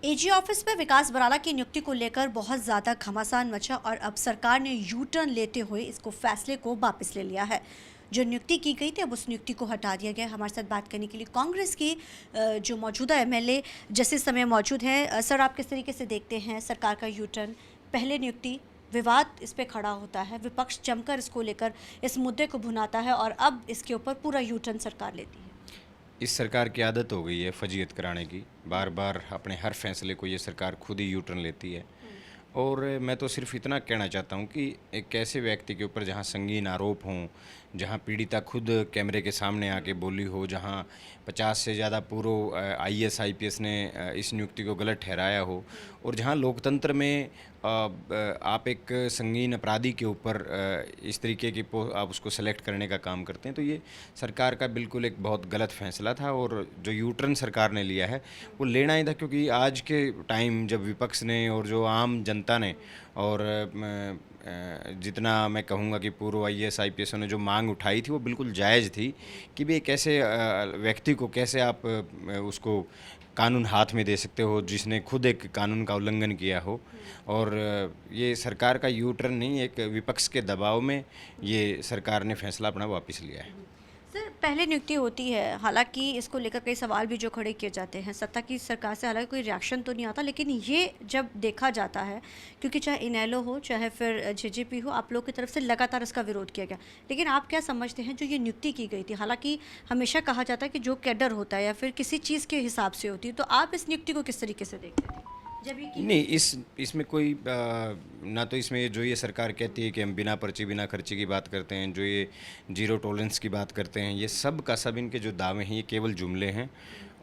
AG office में विकास बराला की नियुक्ति को लेकर बहुत ज़्यादा घमासान मचा और अब सरकार ने यू टर्न लेते हुए इसको फैसले को वापस ले लिया है। जो नियुक्ति की गई थी अब उस नियुक्ति को हटा दिया गया। हमारे साथ बात करने के लिए कांग्रेस की जो मौजूदा एमएलए जैसे समय मौजूद हैं। सर, आप किस तरीके से देखते हैं सरकार का यू टर्न? पहले नियुक्ति विवाद इस पर खड़ा होता है, विपक्ष जमकर इसको लेकर इस मुद्दे को भुनाता है और अब इसके ऊपर पूरा यू टर्न सरकार लेती है। इस सरकार की आदत हो गई है फजीयत कराने की। बार बार अपने हर फैसले को ये सरकार खुद ही यू टर्न लेती है। और मैं तो सिर्फ इतना कहना चाहता हूँ कि एक ऐसे व्यक्ति के ऊपर जहाँ संगीन आरोप हों, जहाँ पीड़िता खुद कैमरे के सामने आके बोली हो, जहाँ 50 से ज़्यादा पूर्व आईएएस आईपीएस ने इस नियुक्ति को गलत ठहराया हो, और जहाँ लोकतंत्र में आप एक संगीन अपराधी के ऊपर इस तरीके की आप उसको सेलेक्ट करने का काम करते हैं, तो ये सरकार का बिल्कुल एक बहुत गलत फैसला था। और जो यू टर्न सरकार ने लिया है वो लेना ही था, क्योंकि आज के टाइम जब विपक्ष ने और जो आम जनता ने और जितना मैं कहूँगा कि पूर्व आईएएस आईपीएसों ने जो मांग उठाई थी वो बिल्कुल जायज़ थी कि भी एक ऐसे व्यक्ति को कैसे आप उसको कानून हाथ में दे सकते हो जिसने खुद एक कानून का उल्लंघन किया हो। और ये सरकार का यू टर्न नहीं, एक विपक्ष के दबाव में ये सरकार ने फैसला अपना वापस लिया है। सर, पहले नियुक्ति होती है, हालांकि इसको लेकर कई सवाल भी जो खड़े किए जाते हैं सत्ता की सरकार से, हालांकि कोई रिएक्शन तो नहीं आता, लेकिन ये जब देखा जाता है, क्योंकि चाहे इनेलो हो चाहे फिर जेजेपी हो, आप लोग की तरफ से लगातार इसका विरोध किया गया। लेकिन आप क्या समझते हैं जो ये नियुक्ति की गई थी, हालांकि हमेशा कहा जाता है कि जो कैडर होता है या फिर किसी चीज़ के हिसाब से होती है, तो आप इस नियुक्ति को किस तरीके से देखते थे जब ये की? नहीं, इसमें कोई ना तो इसमें जो ये सरकार कहती है कि हम बिना पर्ची बिना खर्चे की बात करते हैं, जो ये जीरो टॉलरेंस की बात करते हैं, ये सब का सब इनके जो दावे हैं ये केवल जुमले हैं।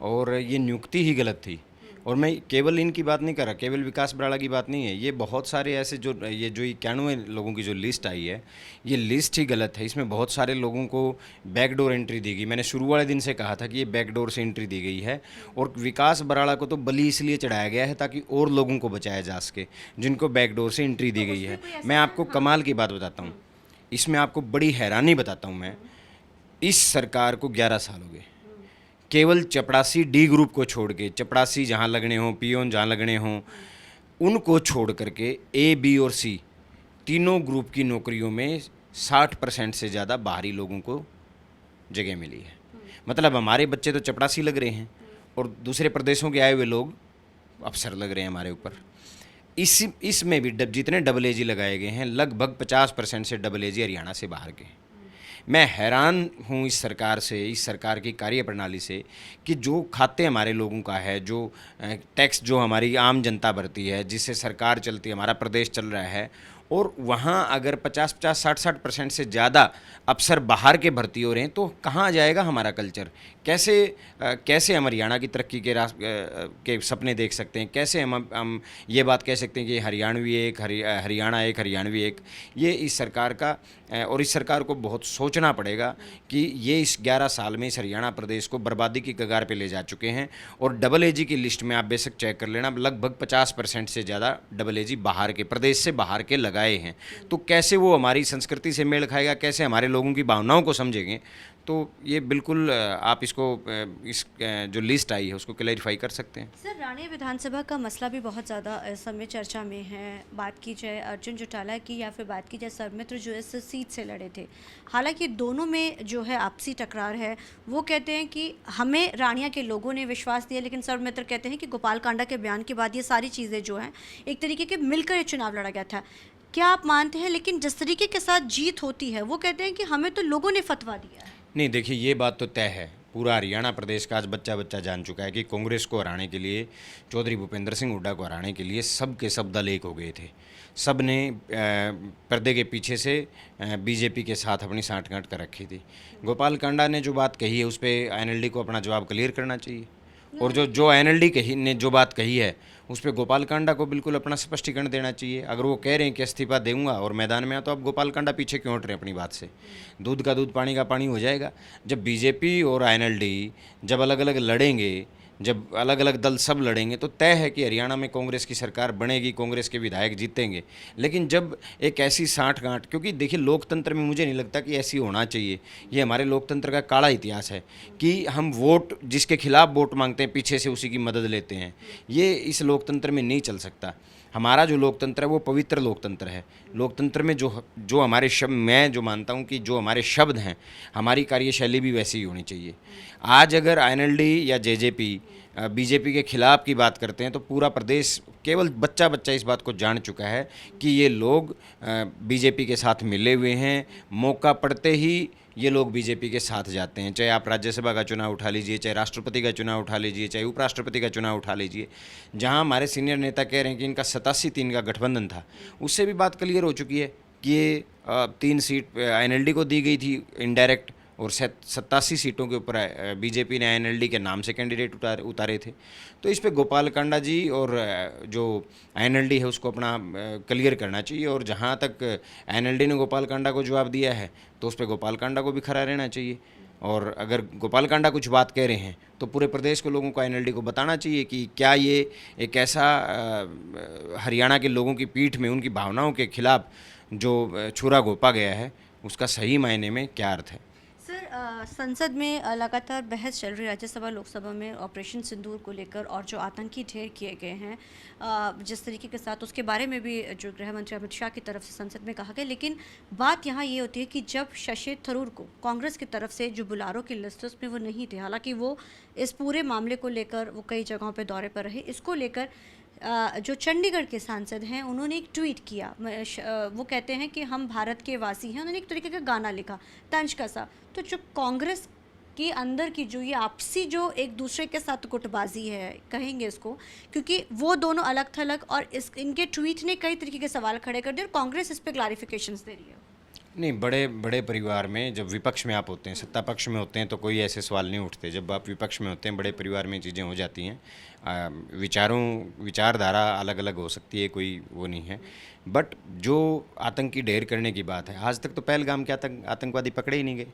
और ये नियुक्ति ही गलत थी। और मैं केवल इनकी बात नहीं कर रहा, केवल विकास बराड़ा की बात नहीं है, ये बहुत सारे ऐसे जो 91 लोगों की जो लिस्ट आई है, ये लिस्ट ही गलत है। इसमें बहुत सारे लोगों को बैकडोर एंट्री दी गई। मैंने शुरू वाले दिन से कहा था कि ये बैकडोर से एंट्री दी गई है। और विकास बराड़ा को तो बलि इसलिए चढ़ाया गया है ताकि और लोगों को बचाया जा सके जिनको बैकडोर से एंट्री दी गई है। मैं आपको कमाल की बात बताता हूँ, इसमें आपको बड़ी हैरानी बताता हूँ मैं। इस सरकार को 11 साल हो गए, केवल चपड़ासी डी ग्रुप को छोड़ के, चपड़ासी जहाँ लगने हों, पियोन जहाँ लगने हों, उनको छोड़ करके ए बी और सी तीनों ग्रुप की नौकरियों में 60% से ज़्यादा बाहरी लोगों को जगह मिली है। मतलब हमारे बच्चे तो चपड़ासी लग रहे हैं और दूसरे प्रदेशों के आए हुए लोग अफसर लग रहे हैं हमारे ऊपर। इसमें भी जितने डबल एजी लगाए गए हैं, लगभग 50% से डबल एजी हरियाणा से बाहर के। मैं हैरान हूँ इस सरकार से, इस सरकार की कार्यप्रणाली से, कि जो खाते हमारे लोगों का है, जो टैक्स जो हमारी आम जनता भरती है, जिससे सरकार चलती है, हमारा प्रदेश चल रहा है, और वहाँ अगर 50-50, 60-60% से ज़्यादा अफसर बाहर के भर्ती हो रहे हैं, तो कहाँ जाएगा हमारा कल्चर? कैसे हम हरियाणा की तरक्की के सपने देख सकते हैं? कैसे हम ये बात कह सकते हैं कि हरियाणवी एक, हरियाणा एक, हरियाणवी एक? ये इस सरकार का, और इस सरकार को बहुत सोचना पड़ेगा कि ये इस 11 साल में इस हरियाणा प्रदेश को बर्बादी की कगार पे ले जा चुके हैं। और डबल एजी की लिस्ट में आप बेशक चेक कर लेना, लगभग 50% से ज़्यादा डबल एजी बाहर के, प्रदेश से बाहर के लगाए हैं। तो कैसे वो हमारी संस्कृति से मेल खाएगा, कैसे हमारे लोगों की भावनाओं को समझेंगे? तो ये बिल्कुल आप इसको इस जो लिस्ट आई है उसको क्लैरिफाई कर सकते हैं। सर, राणे विधानसभा का मसला भी बहुत ज़्यादा इस समय चर्चा में है। बात की जाए अर्जुन चौटाला की या फिर बात की जाए सर्वमित्र जो इस सीट से लड़े थे, हालांकि दोनों में जो है आपसी टकरार है। वो कहते हैं कि हमें राणिया के लोगों ने विश्वास दिया, लेकिन सर्वमित्र कहते हैं कि गोपाल कांडा के बयान के बाद ये सारी चीज़ें जो हैं एक तरीके के मिलकर ये चुनाव लड़ा गया था। क्या आप मानते हैं? लेकिन जिस तरीके के साथ जीत होती है वो कहते हैं कि हमें तो लोगों ने फतवा दिया है। नहीं, देखिए, ये बात तो तय है, पूरा हरियाणा प्रदेश का आज बच्चा बच्चा जान चुका है कि कांग्रेस को हराने के लिए, चौधरी भूपेंद्र सिंह हुड्डा को हराने के लिए सब के सब दल एक हो गए थे। सब ने पर्दे के पीछे से बीजेपी के साथ अपनी साठगांठ कर रखी थी। गोपाल कांडा ने जो बात कही है उस पर एनएलडी को अपना जवाब क्लियर करना चाहिए। और जो एनएलडी ने जो बात कही है उस पर गोपाल कांडा को बिल्कुल अपना स्पष्टीकरण देना चाहिए। अगर वो कह रहे हैं कि इस्तीफा दूंगा और मैदान में आ, तो अब गोपाल कांडा पीछे क्यों हट रहे हैं अपनी बात से? दूध का दूध पानी का पानी हो जाएगा। जब बीजेपी और एनएलडी जब अलग अलग लड़ेंगे, जब अलग अलग दल सब लड़ेंगे तो तय है कि हरियाणा में कांग्रेस की सरकार बनेगी, कांग्रेस के विधायक जीतेंगे। लेकिन जब एक ऐसी साठगांठ, क्योंकि देखिए लोकतंत्र में मुझे नहीं लगता कि ऐसी होना चाहिए, ये हमारे लोकतंत्र का काला इतिहास है कि हम वोट, जिसके खिलाफ वोट मांगते हैं पीछे से उसी की मदद लेते हैं, ये इस लोकतंत्र में नहीं चल सकता। हमारा जो लोकतंत्र है वो पवित्र लोकतंत्र है। लोकतंत्र में जो हमारे शब्द, मैं जो मानता हूँ कि जो हमारे शब्द हैं, हमारी कार्यशैली भी वैसी ही होनी चाहिए। आज अगर आईएनएलडी या जेजेपी बीजेपी के खिलाफ की बात करते हैं तो पूरा प्रदेश, केवल बच्चा बच्चा इस बात को जान चुका है कि ये लोग बीजेपी के साथ मिले हुए हैं। मौका पड़ते ही ये लोग बीजेपी के साथ जाते हैं। चाहे आप राज्यसभा का चुनाव उठा लीजिए, चाहे राष्ट्रपति का चुनाव उठा लीजिए, चाहे उपराष्ट्रपति का चुनाव उठा लीजिए। जहां हमारे सीनियर नेता कह रहे हैं कि इनका 87-3 का गठबंधन था, उससे भी बात क्लियर हो चुकी है कि ये 3 सीट आईएनएलडी को दी गई थी इनडायरेक्ट, और 87 सीटों के ऊपर बीजेपी ने आईएनएलडी के नाम से कैंडिडेट उतारे थे। तो इस पे गोपाल कांडा जी और जो आईएनएलडी है उसको अपना क्लियर करना चाहिए। और जहां तक आईएनएलडी ने गोपाल कांडा को जवाब दिया है तो उस पे गोपाल कांडा को भी खड़ा रहना चाहिए। और अगर गोपाल कांडा कुछ बात कह रहे हैं तो पूरे प्रदेश के लोगों को आईएनएलडी को बताना चाहिए कि क्या ये एक ऐसा हरियाणा के लोगों की पीठ में उनकी भावनाओं के खिलाफ जो छुरा घोंपा गया है, उसका सही मायने में क्या अर्थ है। सर, संसद में लगातार बहस चल रही है, राज्यसभा लोकसभा में ऑपरेशन सिंदूर को लेकर और जो आतंकी ढेर किए गए हैं जिस तरीके के साथ, उसके बारे में भी जो गृह मंत्री अमित शाह की तरफ से संसद में कहा गया। लेकिन बात यहाँ ये होती है कि जब शशि थरूर को कांग्रेस की तरफ से जो बुलारों की लिस्ट है उसमें वो नहीं थे, हालांकि वो इस पूरे मामले को लेकर वो कई जगहों पर दौरे पर रहे। इसको लेकर जो चंडीगढ़ के सांसद हैं उन्होंने एक ट्वीट किया। वो कहते हैं कि हम भारत के वासी हैं। उन्होंने एक तरीके का गाना लिखा, तंज कसा। तो जो कांग्रेस के अंदर की जो ये आपसी जो एक दूसरे के साथ गुटबाजी है कहेंगे इसको, क्योंकि वो दोनों अलग थलग, और इनके ट्वीट ने कई तरीके के सवाल खड़े कर दिए और कांग्रेस इस पर क्लैरिफिकेशंस दे रही है। नहीं, बड़े बड़े परिवार में जब विपक्ष में आप होते हैं, सत्ता पक्ष में होते हैं तो कोई ऐसे सवाल नहीं उठते। जब आप विपक्ष में होते हैं, बड़े परिवार में चीज़ें हो जाती हैं। विचारधारा अलग अलग हो सकती है, कोई वो नहीं है। बट जो आतंकी ढेर करने की बात है, आज तक तो पहलगाम के आतंकवादी पकड़े ही नहीं गए।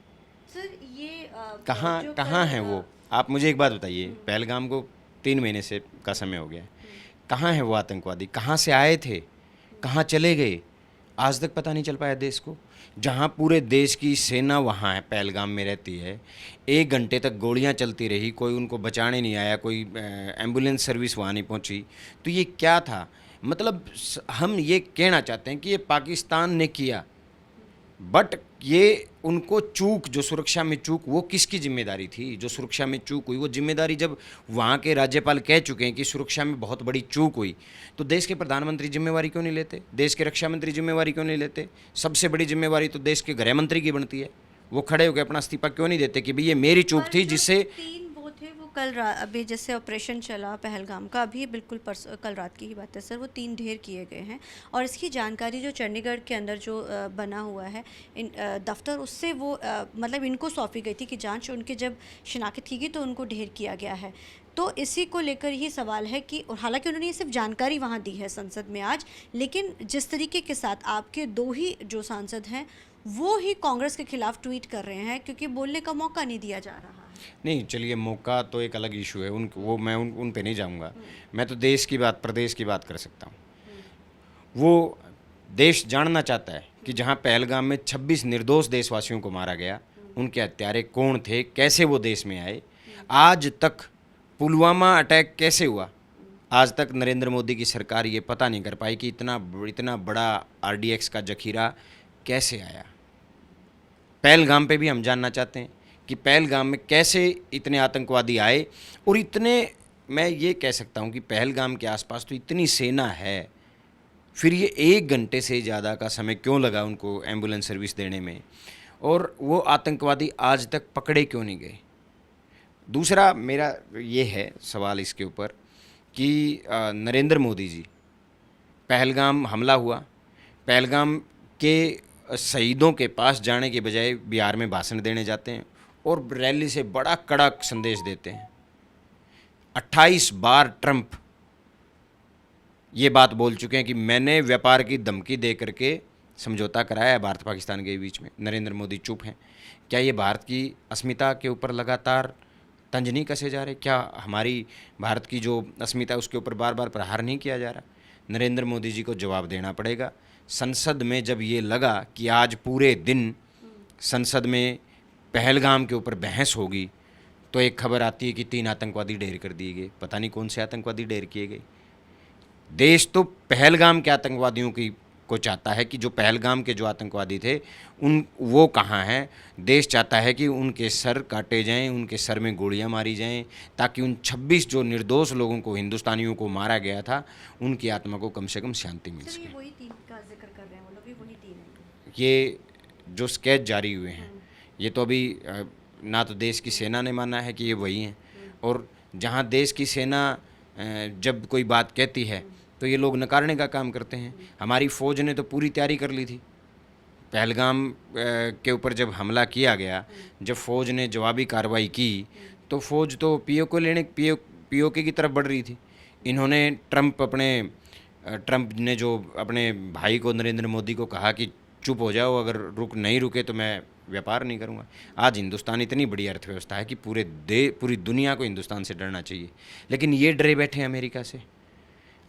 सर, ये कहाँ हैं वो? आप मुझे एक बात बताइए, पहलगाम को 3 महीने से का समय हो गया है। कहाँ है वो आतंकवादी? कहाँ से आए थे, कहाँ चले गए? आज तक पता नहीं चल पाया देश को। जहाँ पूरे देश की सेना वहाँ है, पहलगाम में रहती है। 1 घंटे तक गोलियाँ चलती रही, कोई उनको बचाने नहीं आया, कोई एम्बुलेंस सर्विस वहाँ नहीं पहुँची। तो ये क्या था? मतलब हम ये कहना चाहते हैं कि ये पाकिस्तान ने किया, बट ये उनको चूक, जो सुरक्षा में चूक, वो किसकी जिम्मेदारी थी? जो सुरक्षा में चूक हुई वो जिम्मेदारी जब वहाँ के राज्यपाल कह चुके हैं कि सुरक्षा में बहुत बड़ी चूक हुई, तो देश के प्रधानमंत्री जिम्मेवारी क्यों नहीं लेते? देश के रक्षा मंत्री जिम्मेवारी क्यों नहीं लेते? सबसे बड़ी जिम्मेवारी तो देश के गृह मंत्री की बनती है। वो खड़े होकर अपना इस्तीफा क्यों नहीं देते कि भाई ये मेरी चूक थी, जिससे अभी जैसे ऑपरेशन चला पहलगाम का, अभी बिल्कुल कल रात की ही बात है सर, वो 3 ढेर किए गए हैं और इसकी जानकारी जो चंडीगढ़ के अंदर जो बना हुआ है दफ्तर, उससे वो मतलब इनको सौंपी गई थी कि जांच उनके जब शिनाख्त की गई तो उनको ढेर किया गया है। तो इसी को लेकर ही सवाल है कि, और हालांकि उन्होंने ये सिर्फ जानकारी वहाँ दी है संसद में आज, लेकिन जिस तरीके के साथ आपके 2 ही जो सांसद हैं वो ही कांग्रेस के खिलाफ ट्वीट कर रहे हैं क्योंकि बोलने का मौका नहीं दिया जा रहा है। नहीं, चलिए, मौका तो एक अलग इशू है, मैं उन पे नहीं जाऊंगा। मैं तो देश की बात, प्रदेश की बात कर सकता हूँ। वो देश जानना चाहता है कि जहाँ पहलगाम में 26 निर्दोष देशवासियों को मारा गया, उनके हत्यारे कौन थे, कैसे वो देश में आए। आज तक पुलवामा अटैक कैसे हुआ, आज तक नरेंद्र मोदी की सरकार ये पता नहीं कर पाई कि इतना बड़ा RDX का जखीरा कैसे आया। पहलगाम पे भी हम जानना चाहते हैं कि पहलगाम में कैसे इतने आतंकवादी आए, और इतने, मैं ये कह सकता हूँ कि पहलगाम के आसपास तो इतनी सेना है, फिर ये 1 घंटे से ज़्यादा का समय क्यों लगा उनको एम्बुलेंस सर्विस देने में, और वो आतंकवादी आज तक पकड़े क्यों नहीं गए। दूसरा मेरा ये है सवाल इसके ऊपर कि नरेंद्र मोदी जी, पहलगाम हमला हुआ, पहलगाम के शहीदों के पास जाने के बजाय बिहार में भाषण देने जाते हैं और रैली से बड़ा कड़क संदेश देते हैं। 28 बार ट्रंप ये बात बोल चुके हैं कि मैंने व्यापार की धमकी दे करके समझौता कराया है भारत पाकिस्तान के बीच में। नरेंद्र मोदी चुप हैं। क्या ये भारत की अस्मिता के ऊपर लगातार तंज नहीं कसे जा रहे? क्या हमारी भारत की जो अस्मिता है उसके ऊपर बार बार प्रहार नहीं किया जा रहा? नरेंद्र मोदी जी को जवाब देना पड़ेगा। संसद में जब ये लगा कि आज पूरे दिन संसद में पहलगाम के ऊपर बहस होगी, तो एक खबर आती है कि 3 आतंकवादी ढेर कर दिए गए। पता नहीं कौन से आतंकवादी ढेर किए गए। देश तो पहलगाम के आतंकवादियों की को चाहता है कि जो पहलगाम के जो आतंकवादी थे उन वो कहाँ हैं। देश चाहता है कि उनके सर काटे जाएं, उनके सर में गोलियां मारी जाएं, ताकि उन 26 जो निर्दोष लोगों को, हिंदुस्तानियों को मारा गया था, उनकी आत्मा को कम से कम शांति मिल सर, सके। ये वही 3 का जिक्र कर रहे हैं वो लोग, भी वही 3 है। ये जो स्केच जारी हुए हैं, ये तो अभी ना तो देश की सेना ने माना है कि ये वही हैं, और जहाँ देश की सेना जब कोई बात कहती है तो ये लोग नकारने का काम करते हैं। हमारी फ़ौज ने तो पूरी तैयारी कर ली थी। पहलगाम के ऊपर जब हमला किया गया, जब फ़ौज ने जवाबी कार्रवाई की, तो फ़ौज तो पीओके की तरफ बढ़ रही थी। इन्होंने ट्रंप ने जो अपने भाई को, नरेंद्र मोदी को, कहा कि चुप हो जाओ, अगर नहीं रुके तो मैं व्यापार नहीं करूँगा। आज हिंदुस्तान इतनी बड़ी अर्थव्यवस्था है कि पूरी दुनिया को हिंदुस्तान से डरना चाहिए, लेकिन ये डरे बैठे हैं अमेरिका से।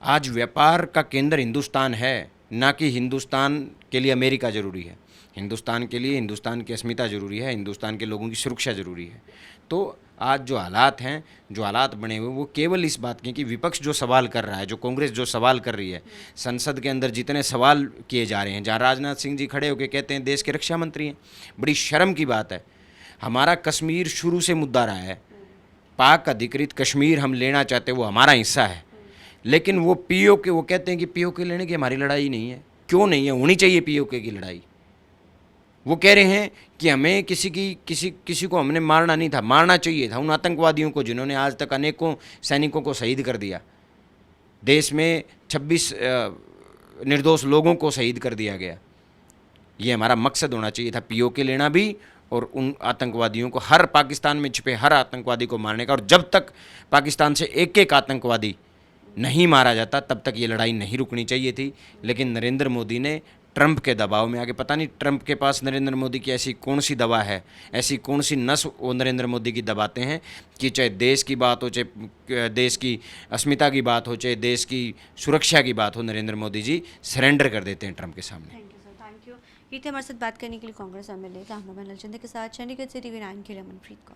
आज व्यापार का केंद्र हिंदुस्तान है, ना कि हिंदुस्तान के लिए अमेरिका ज़रूरी है। हिंदुस्तान के लिए हिंदुस्तान की अस्मिता ज़रूरी है, हिंदुस्तान के लोगों की सुरक्षा ज़रूरी है। तो आज जो हालात हैं, जो हालात बने हुए, वो केवल इस बात के कि विपक्ष जो सवाल कर रहा है, जो कांग्रेस जो सवाल कर रही है, संसद के अंदर जितने सवाल किए जा रहे हैं, जहाँ राजनाथ सिंह जी खड़े होकर कहते हैं देश के रक्षा मंत्री हैं, बड़ी शर्म की बात है। हमारा कश्मीर शुरू से मुद्दा रहा है। पाक अधिकृत कश्मीर हम लेना चाहते हैं, वो हमारा हिस्सा है, लेकिन वो पीओके, वो कहते हैं कि पीओके लेने की हमारी लड़ाई नहीं है। क्यों नहीं है? होनी चाहिए पीओके की लड़ाई। वो कह रहे हैं कि हमें किसी को हमने मारना नहीं था, मारना चाहिए था उन आतंकवादियों को जिन्होंने आज तक अनेकों सैनिकों को शहीद कर दिया। देश में 26 निर्दोष लोगों को शहीद कर दिया गया। ये हमारा मकसद होना चाहिए था, पीओके लेना भी, और उन आतंकवादियों को, हर पाकिस्तान में छिपे हर आतंकवादी को मारने का। और जब तक पाकिस्तान से एक एक आतंकवादी नहीं मारा जाता, तब तक ये लड़ाई नहीं रुकनी चाहिए थी। लेकिन नरेंद्र मोदी ने ट्रंप के दबाव में आके, पता नहीं ट्रंप के पास नरेंद्र मोदी की ऐसी कौन सी दवा है, ऐसी कौन सी नस वो नरेंद्र मोदी की दबाते हैं कि चाहे देश की बात हो, चाहे देश की अस्मिता की बात हो, चाहे देश की सुरक्षा की बात हो, नरेंद्र मोदी जी सरेंडर कर देते हैं ट्रंप के सामने। Thank you sir, thank you. ये थे हमारे साथ बात करने के लिए कांग्रेस एमएलए रामनोहन लालचंदे के साथ। चंडीगढ़ से TV9 के लिए मनप्रीत कौर।